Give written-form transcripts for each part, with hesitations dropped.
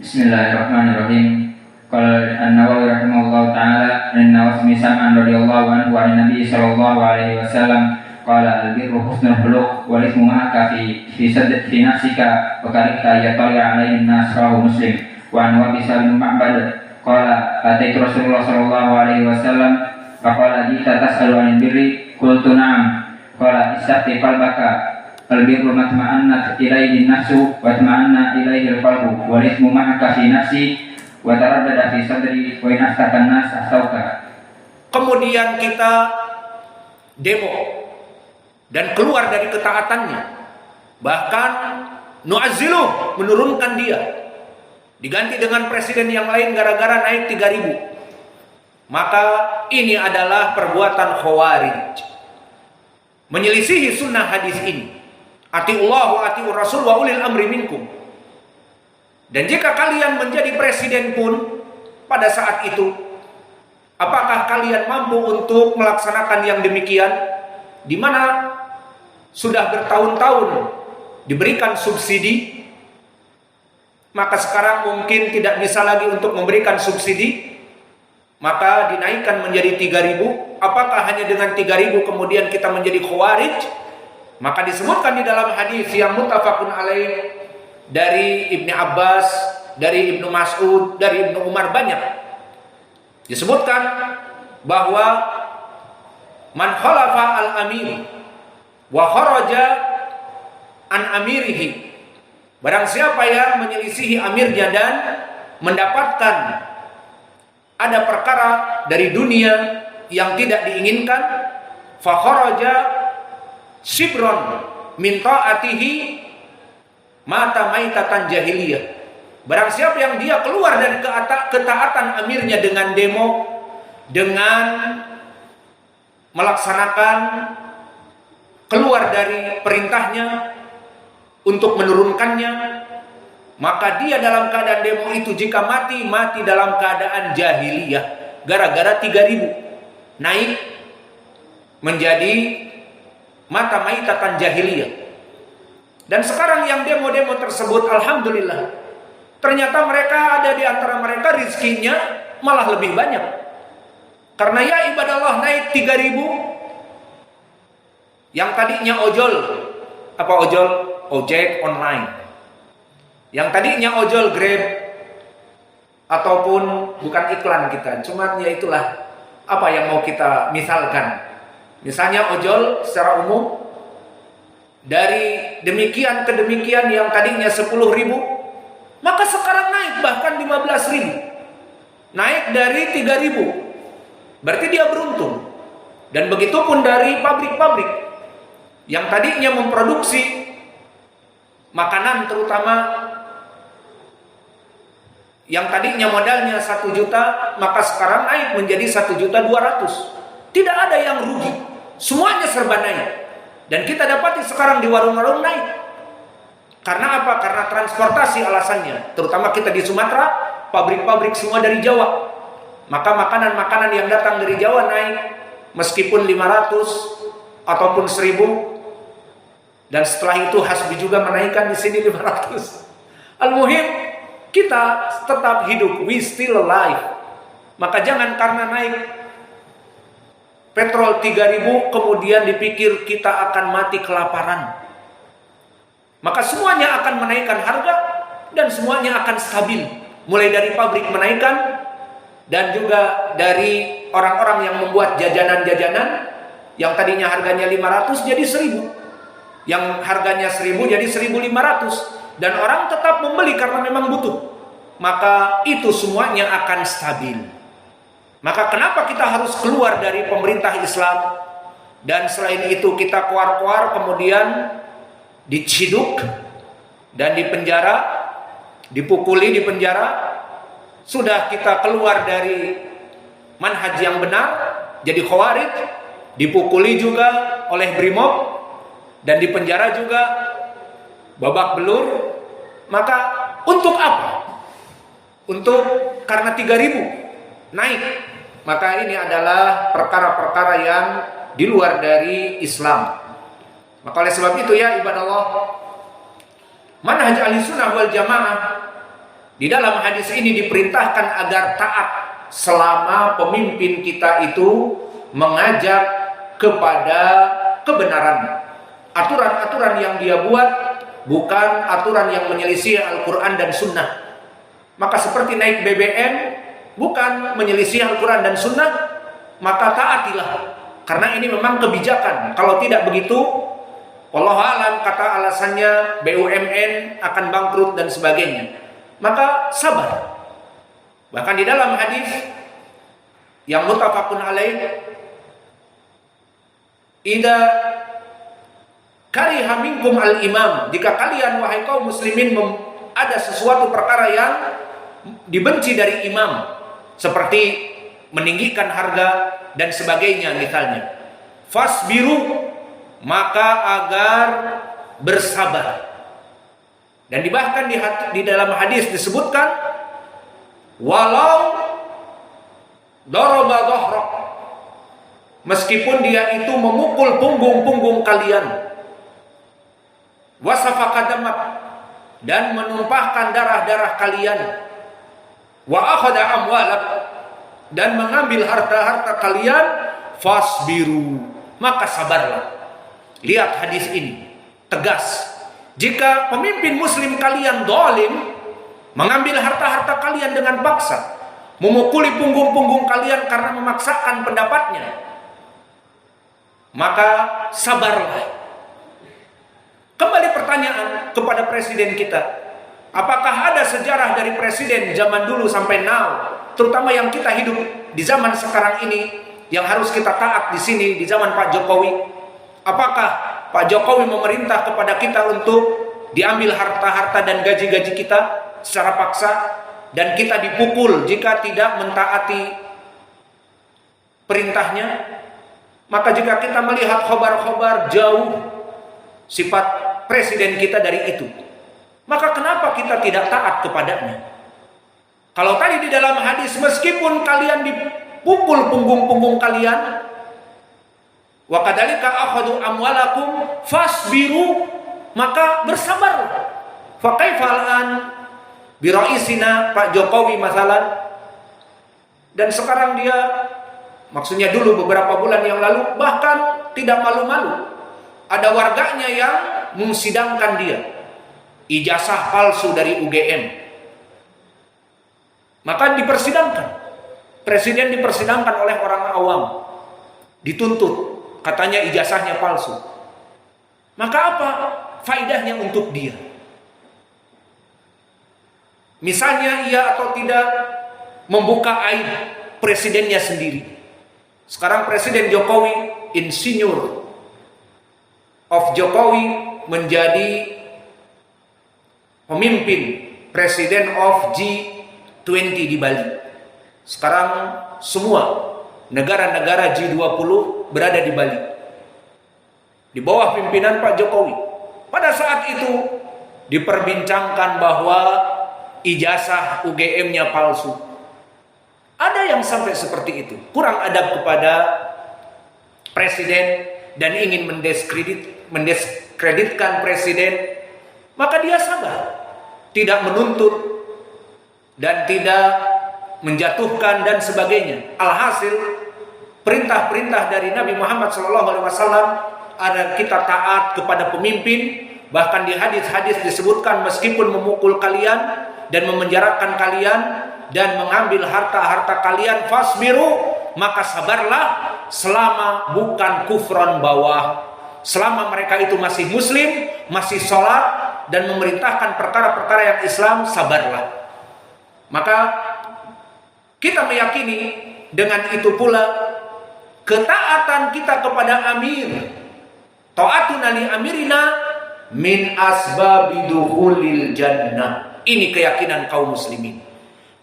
Bismillahirrahmanirrahim. Qala An-Nawawi rahimahullahu ta'ala an Nawas bin Sam'an radhiyallahu anhu an Nabi sallallahu alaihi wasallam qala al-birru husnul khuluq wal ismu ma'aka fi nafsika wa karihta yatali 'alaihi an-nas rawahu Muslim. Wa an Abi Salim Ma'bad qala ataitu Rasulullah sallallahu alaihi wasallam fa qala jita tas'alu 'anil birri qultu na'am qala istafti qalbaka al-birru matma'annat ilaihi nafsu wa matma'anna ilaihi al-qalbu wal ismu ma'aka fi nafsi wa taraddada fi sadri wa in aftaka an-nas astauka. Kemudian kita demo dan keluar dari ketaatannya, bahkan nu'azzilu, menurunkan dia, diganti dengan presiden yang lain gara-gara naik 3.000. Maka ini adalah perbuatan khawarij, menyelisihi sunnah hadis ini. Atiullah wa atiur rasul wa ulil amri minkum. Dan jika kalian menjadi presiden pun pada saat itu, apakah kalian mampu untuk melaksanakan yang demikian, di mana sudah bertahun-tahun diberikan subsidi, maka sekarang mungkin tidak bisa lagi untuk memberikan subsidi, maka dinaikkan menjadi 3.000. Apakah hanya dengan 3.000 kemudian kita menjadi khawarij? Maka disebutkan di dalam hadis yang muttafaqun alaih dari Ibnu Abbas, dari Ibnu Mas'ud, dari Ibnu Umar, banyak disebutkan bahwa man khalafa al-amir wa kharaja an amirihi, barang siapa yang menyelisihi amirnya dan mendapatkan ada perkara dari dunia yang tidak diinginkan, fa kharaja shibron min ta'atihi mata maitatan jahiliyah. Barang siapa yang dia keluar dari ketaatan amirnya dengan demo, dengan melaksanakan keluar dari perintahnya untuk menurunkannya, maka dia dalam keadaan demo itu jika mati dalam keadaan jahiliyah, gara-gara 3.000 naik menjadi mata maitatan jahiliyah. Dan sekarang yang demo-demo tersebut, alhamdulillah, ternyata mereka ada di antara mereka rizkinya malah lebih banyak. Karena ya ibadallah, naik 3.000, yang tadinya ojol, ojek online, yang tadinya ojol Grab, ataupun bukan iklan kita, cuman ya itulah apa yang mau kita misalkan. Misalnya ojol secara umum, dari demikian ke demikian yang tadinya 10.000, maka sekarang naik bahkan 15.000. Naik dari 3.000. Berarti dia beruntung. Dan begitu pun dari pabrik-pabrik yang tadinya memproduksi makanan, terutama yang tadinya modalnya 1 juta, maka sekarang naik menjadi 1.200.000. Tidak ada yang rugi. Semuanya serba naik. Dan kita dapati sekarang di warung-warung naik. Karena apa? Karena transportasi alasannya. Terutama kita di Sumatera, pabrik-pabrik semua dari Jawa. Maka makanan-makanan yang datang dari Jawa naik. Meskipun 500 ataupun 1.000. Dan setelah itu Hasbi juga menaikkan di sini 500. Al-muhim, kita tetap hidup. We still alive. Maka jangan karena naik petrol 3.000 kemudian dipikir kita akan mati kelaparan. Maka semuanya akan menaikkan harga dan semuanya akan stabil. Mulai dari pabrik menaikkan, dan juga dari orang-orang yang membuat jajanan-jajanan yang tadinya harganya 500 jadi 1.000. Yang harganya 1.000 jadi 1.500, dan orang tetap membeli karena memang butuh. Maka itu semuanya akan stabil. Maka kenapa kita harus keluar dari pemerintah Islam? Dan selain itu kita keluar kemudian diciduk dan dipenjara, dipukuli di penjara. Sudah kita keluar dari manhaj yang benar, jadi khawarij, dipukuli juga oleh Brimob dan dipenjara juga babak belur. Maka untuk apa? Untuk karena 3.000 naik. Maka ini adalah perkara-perkara yang di luar dari Islam. Maka oleh sebab itu ya ibadallah, manhaj ahli sunnah wal jamaah Di dalam hadis ini diperintahkan agar taat selama pemimpin kita itu mengajak kepada kebenaran. Aturan-aturan yang dia buat bukan aturan yang menyelisih Al-Quran dan Sunnah. Maka seperti naik BBM bukan menyelisih Al-Quran dan Sunnah, maka taatilah. Karena ini memang kebijakan. Kalau tidak begitu, wallahu alam, kata alasannya BUMN akan bangkrut dan sebagainya. Maka sabar. Bahkan di dalam hadis yang muttafaqun alaih, idza kariha minkum al-imam, jika kalian wahai kaum muslimin ada sesuatu perkara yang dibenci dari imam, seperti meninggikan harga dan sebagainya misalnya, fasbiru, maka agar bersabar. Dan bahkan di dalam hadis disebutkan, walau daraba dhahrak, meskipun dia itu memukul punggung-punggung kalian, wasafaka damak, dan menumpahkan darah-darah kalian, wa akhadha amwalak, dan mengambil harta-harta kalian, fasbiru, maka sabarlah. Lihat hadis ini tegas. Jika pemimpin muslim kalian zalim, mengambil harta-harta kalian dengan paksa, memukuli punggung-punggung kalian karena memaksakan pendapatnya, maka sabarlah. Kembali pertanyaan kepada presiden kita, apakah ada sejarah dari presiden zaman dulu sampai now, terutama yang kita hidup di zaman sekarang ini, yang harus kita taat di sini di zaman Pak Jokowi? Apakah Pak Jokowi memerintah kepada kita untuk diambil harta-harta dan gaji-gaji kita secara paksa, dan kita dipukul jika tidak mentaati perintahnya? Maka jika kita melihat khobar-khobar jauh sifat presiden kita dari itu, maka kenapa kita tidak taat kepadanya? Kalau tadi di dalam hadis, meskipun kalian dipukul punggung-punggung kalian, wa kadzalika akhadhu amwalakum fasbiru, maka bersabar. Fa kaifa al'an bi raisina Pak Jokowi masalah, dan sekarang dia, maksudnya dulu beberapa bulan yang lalu, bahkan tidak malu-malu, ada warganya yang mensidangkan dia ijazah palsu dari UGM, maka dipersidangkan. Presiden dipersidangkan oleh orang awam, dituntut, katanya ijazahnya palsu. Maka apa faedahnya untuk dia? Misalnya ia atau tidak membuka aib presidennya sendiri. Sekarang Presiden Jokowi, insinyur of Jokowi, menjadi pemimpin presiden of G20 di Bali. Sekarang semua negara-negara G20 berada di Bali, di bawah pimpinan Pak Jokowi. Pada saat itu diperbincangkan bahwa ijazah UGM-nya palsu. Ada yang sampai seperti itu, kurang adab kepada presiden dan ingin mendiskreditkan presiden. Maka dia sabar, tidak menuntut dan tidak menjatuhkan dan sebagainya. Alhasil perintah-perintah dari Nabi Muhammad SAW agar kita taat kepada pemimpin. Bahkan di hadis-hadis disebutkan, meskipun memukul kalian dan memenjarakan kalian dan mengambil harta-harta kalian, fasbiru, maka sabarlah selama bukan kufron bawah, selama mereka itu masih muslim, masih sholat dan memerintahkan perkara-perkara yang Islam, sabarlah. Maka kita meyakini dengan itu pula ketaatan kita kepada amir, ta'atuna li amirina min asbabi dukhulil jannah. Ini keyakinan kaum muslimin.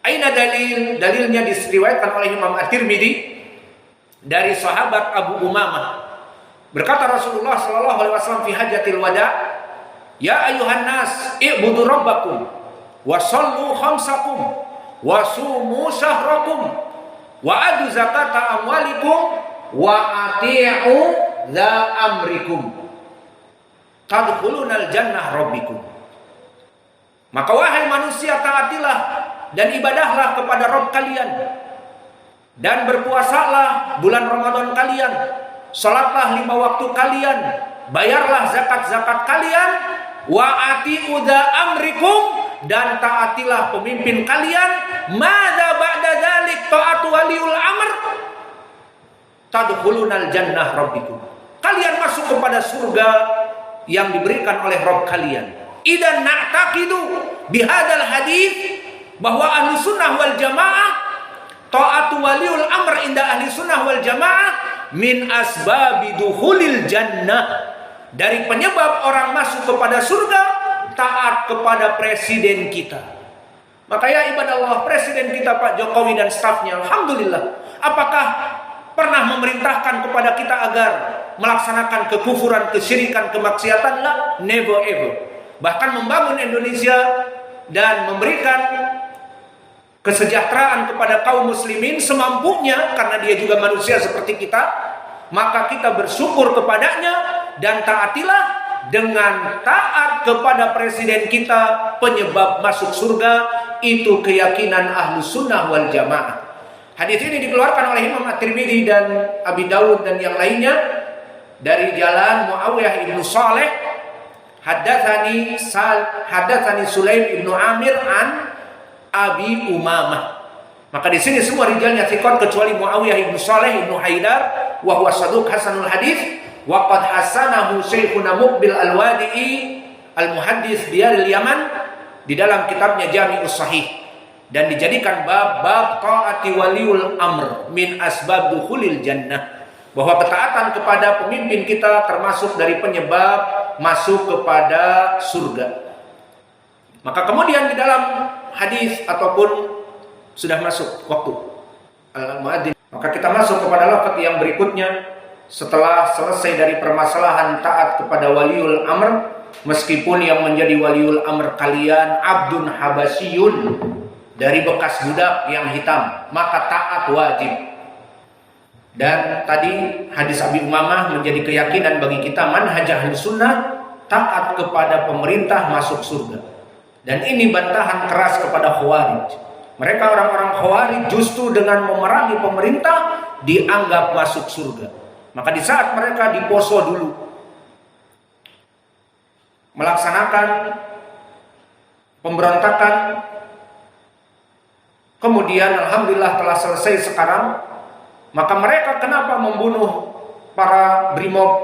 Aina dalil? Dalilnya diriwayatkan oleh Imam At-Tirmidzi dari sahabat Abu Umamah. Berkata Rasulullah sallallahu alaihi wasallam fi hajjatil wada, ya ayuhan nas, i'budu rabbakum wa sallu khamsakum wa sumu syahrakum wa adu zakata amwalikum wa ati'u dha amrikum tadkhulunal jannah rabbikum. Maka wahai manusia, taatilah dan ibadahlah kepada Rabb kalian, dan berpuasalah bulan Ramadan kalian, salatlah 5 waktu kalian, bayarlah zakat-zakat kalian, wa ati'u dza amrikum, dan taatilah pemimpin kalian. Madza ba'da dzalik ta'atu waliul amr, tadkhulunal jannah rabbikum. Kalian masuk kepada surga yang diberikan oleh Rabb kalian. Idan na'taqidu bihadzal hadits, bahwa ahli sunnah wal jamaah, ta'atu waliul amr inda ahli sunnah wal jamaah min asbabi dukhulil jannah, dari penyebab orang masuk kepada surga, taat kepada presiden kita. Maka ya ibadah Allah, presiden kita Pak Jokowi dan stafnya, alhamdulillah, apakah pernah memerintahkan kepada kita agar melaksanakan kekufuran, kesyirikan, kemaksiatan? Lah, never ever. Bahkan membangun Indonesia dan memberikan kesejahteraan kepada kaum muslimin semampunya, karena dia juga manusia seperti kita. Maka kita bersyukur kepadanya dan taatilah. Dengan taat kepada presiden kita penyebab masuk surga, itu keyakinan ahlu sunnah wal jamaah. Hadis ini dikeluarkan oleh Imam At-Tirmidzi dan Abi Daud dan yang lainnya dari jalan Muawiyah ibnu Saleh. Haddatsani Sulaim ibnu Amir an Abi Umamah. Maka di sini semua rijalnya thiqat kecuali Muawiyah ibnu Saleh ibnu Haidar wa huwa saduq hasanul hadis. Wa qad hasanahu Syekhuna Muqbil Al-Wadi'i Al-Muhaddits Diyaril Yaman di dalam kitabnya Jami'us Sahih, dan dijadikan bab taati waliul amr min asbab dukhulil jannah, bahwa ketaatan kepada pemimpin kita termasuk dari penyebab masuk kepada surga. Maka kemudian di dalam hadis ataupun sudah masuk waktu al-muadzin, maka kita masuk kepada lafaz yang berikutnya. Setelah selesai dari permasalahan taat kepada waliul amr, meskipun yang menjadi waliul amr kalian abdun habasyun, dari bekas budak yang hitam, maka taat wajib. Dan tadi hadis Abi Umamah menjadi keyakinan bagi kita, manhaj ahlus sunnah, taat kepada pemerintah masuk surga. Dan ini bantahan keras kepada Khawarij. Mereka orang-orang Khawarij justru dengan memerangi pemerintah dianggap masuk surga. Maka di saat mereka di Poso dulu melaksanakan pemberontakan, kemudian alhamdulillah telah selesai sekarang, maka mereka kenapa membunuh para brimob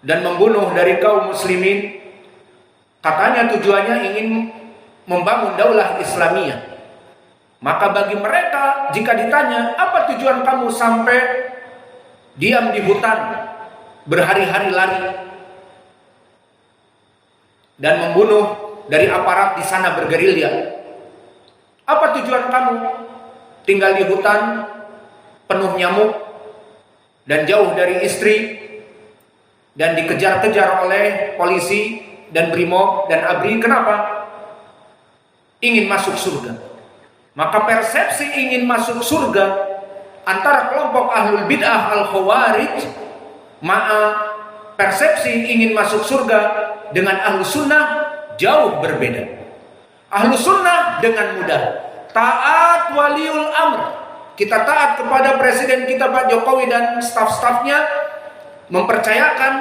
dan membunuh dari kaum muslimin? Katanya tujuannya ingin membangun daulah Islamiyah. Maka bagi mereka jika ditanya, apa tujuan kamu sampai diam di hutan berhari-hari lari dan membunuh dari aparat di sana bergerilya? Apa tujuan kamu tinggal di hutan penuh nyamuk dan jauh dari istri dan dikejar-kejar oleh polisi dan brimob dan abri? Kenapa? Ingin masuk surga. Maka persepsi ingin masuk surga antara kelompok ahlul bid'ah al-khawarij ma'a persepsi ingin masuk surga dengan ahlu sunnah jauh berbeda. Ahlu sunnah dengan mudah taat waliul amr, kita taat kepada presiden kita Pak Jokowi dan staf-stafnya, mempercayakan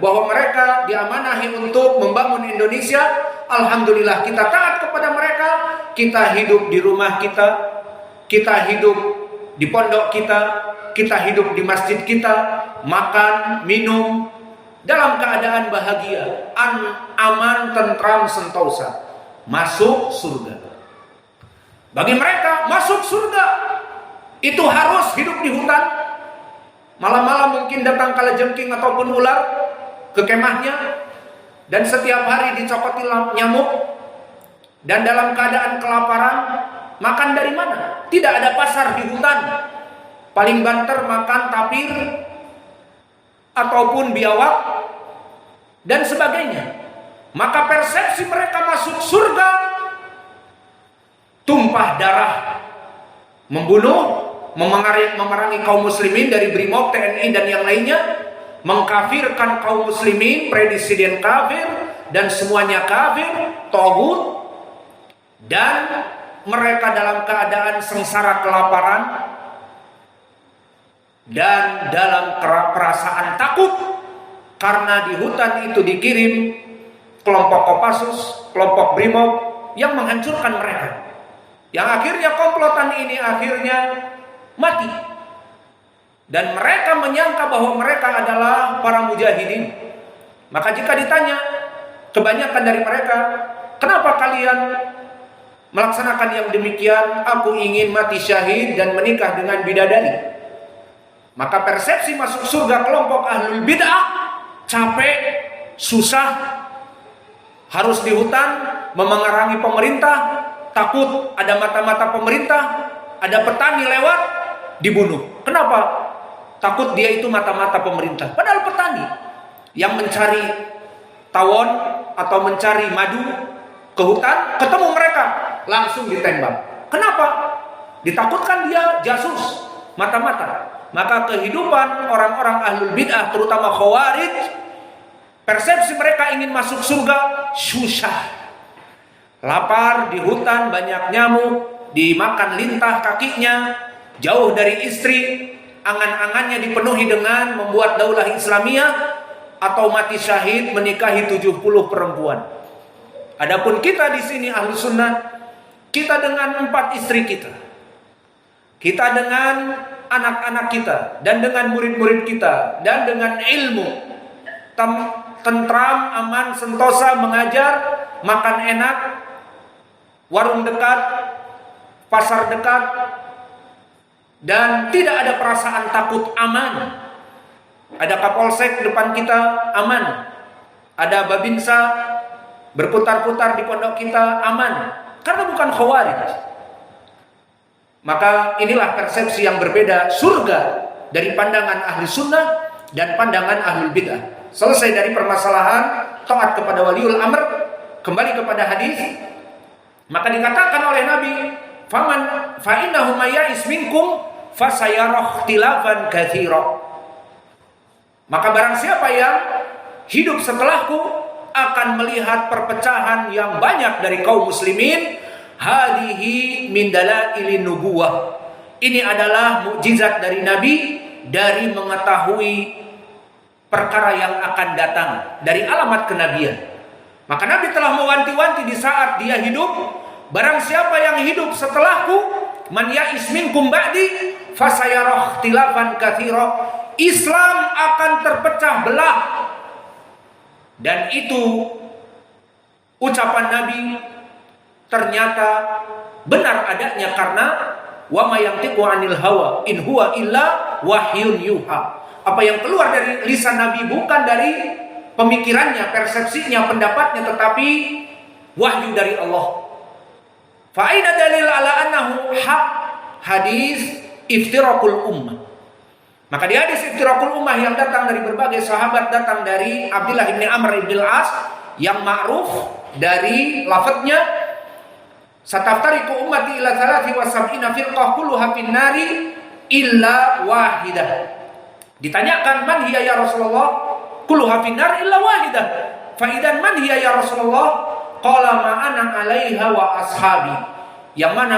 bahwa mereka diamanahi untuk membangun Indonesia. Alhamdulillah kita taat kepada mereka. Kita hidup di rumah kita, kita hidup di pondok kita hidup di masjid kita, makan, minum dalam keadaan bahagia, aman, tentram, sentosa, masuk surga. Bagi mereka masuk surga itu harus hidup di hutan, malam-malam mungkin datang kalajengking ataupun ular ke kemahnya, dan setiap hari dicokoti nyamuk, dan dalam keadaan kelaparan. Makan dari mana? Tidak ada pasar di hutan. Paling banter makan tapir ataupun biawak dan sebagainya. Maka persepsi mereka masuk surga tumpah darah, membunuh, memerangi kaum muslimin dari brimob, TNI dan yang lainnya, mengkafirkan kaum muslimin, presiden kafir dan semuanya kafir, tagut, dan mereka dalam keadaan sengsara kelaparan dan dalam perasaan takut karena di hutan itu dikirim kelompok Kopassus, kelompok Brimob yang menghancurkan mereka. Yang akhirnya komplotan ini akhirnya mati. Dan mereka menyangka bahwa mereka adalah para mujahidin. Maka jika ditanya kebanyakan dari mereka, kenapa kalian melaksanakan yang demikian? Aku ingin mati syahid dan menikah dengan bidadari. Maka persepsi masuk surga kelompok ahlul bid'ah, capek, susah, harus di hutan, memengarangi pemerintah, takut ada mata-mata pemerintah, ada petani lewat, dibunuh. Kenapa? Takut dia itu mata-mata pemerintah. Padahal petani yang mencari tawon atau mencari madu ke hutan, ketemu mereka, langsung ditembak. Kenapa? Ditakutkan dia jasus, mata-mata. Maka kehidupan orang-orang ahlul bid'ah, terutama khawarij, persepsi mereka ingin masuk surga susah. Lapar di hutan, banyak nyamuk, dimakan lintah kakinya, jauh dari istri, angan-angannya dipenuhi dengan membuat daulah Islamiyah atau mati syahid menikahi 70 perempuan. Adapun kita di sini ahlu sunnah, kita dengan 4 istri kita, kita dengan anak-anak kita, dan dengan murid-murid kita, dan dengan ilmu, tentram, aman, sentosa, mengajar, makan enak, warung dekat, pasar dekat, dan tidak ada perasaan takut, aman. Ada Kapolsek depan kita, aman. Ada Babinsa berputar-putar di pondok kita, aman. Karena bukan khawarij. Maka inilah persepsi yang berbeda surga dari pandangan ahli sunnah dan pandangan ahlul bid'ah. Selesai dari permasalahan taat kepada waliul amr, kembali kepada hadis. Maka dikatakan oleh Nabi, "Faman fa innahu may ya'is minkum fasayara ikhtilafan katsira." Maka barang siapa yang hidup setelahku akan melihat perpecahan yang banyak dari kaum muslimin. Hadihi min dalailin nubuwah. Ini adalah mukjizat dari Nabi dari mengetahui perkara yang akan datang, dari alamat kenabian. Maka Nabi telah mewanti-wanti di saat dia hidup, barang siapa yang hidup setelahku, man ya'is minkum ba'di fasayara ikhtilafan katsira. Islam akan terpecah belah. Dan itu ucapan Nabi ternyata benar adanya, karena wa ma yantiqu 'anil hawa in huwa illa wahyun yuha. Apa yang keluar dari lisan Nabi bukan dari pemikirannya, persepsinya, pendapatnya, tetapi wahyu dari Allah. Fa aina dalil ala annahu haq? Hadis iftirakul ummah. Maka di hadis iftirakul ummah yang datang dari berbagai sahabat, datang dari Abdullah bin Amr bin Al-As yang ma'ruf dari lafadznya, "Sataftariqu ummati ila 73 firqah kulluha fin nari illa wahidah." Ditanyakan, "Man hiya ya Rasulullah?" "Kulluha fin nar illa wahidah." "Fa idan man hiya ya Rasulullah?" "Qala ma ana 'alaiha wa ashabi." Yang mana